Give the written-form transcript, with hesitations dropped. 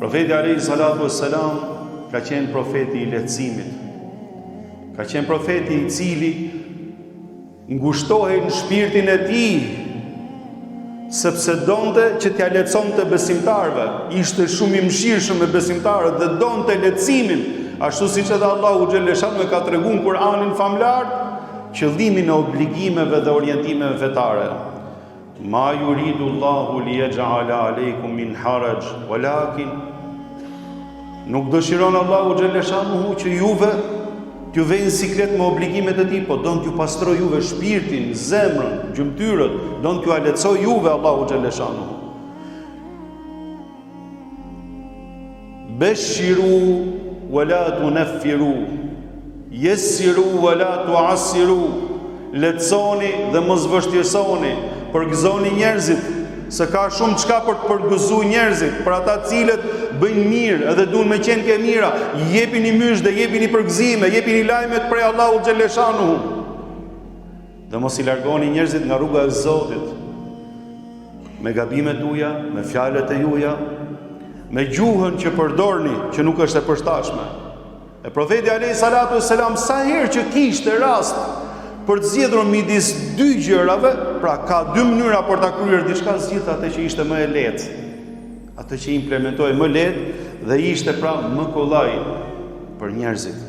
Profeti alayhi salatu wassalam ka qenë profeti I lehtësimit. Ka qenë profeti I cili ngushtohej në shpirtin e tij, sepse donte që t'ia lehtësonte besimtarëve. Ishte shumë I mëshirshëm me besimtarët dhe donte lehtësimin, ashtu siç edhe Allahu xhaleshanu e ka treguar në Kur'anin famlar, qëllimin e obligimeve dhe orientimeve fetare. Ma yuridu Allahu li yaj'ala alaykum min haraj, walakin nuk dëshiron Allahu xhaleshanu që juve t'ju vejnë siklet me obligimet e tij, po don t'ju pastroj juve shpirtin, zemrën, gjymtyrët, don t'ju lehtësoj juve Allahu xhaleshanu. Beshiru wala tunaffiru, yassiru wala tu'assiru, lehtësoni dhe mos vështirësoni, përgëzoni njerëzit, se ka shumë çka për të përgëzuar njerëzit, për ata cilët bëjnë mirë edhe duan me qenë ke mira, jepini myshdë, jepini përgëzime, jepini lajmet prej Allahu xhaleshanu. Dhe mos I largoni njerëzit nga rruga e Zotit, me gabimet tuaja, me fjalët e juaja, me gjuhën që përdorni, që nuk është e përshtatshme. E profeti alayhi salatu wassalam sa herë që kishte rast për të zgjedhur midis dy gjërave, pra ka dy mënyra për ta kryer diçka, zgjidh atë që ishte më e lehtë, atë që implementoi më lehtë dhe ishte pra më kollaj për njerëzit.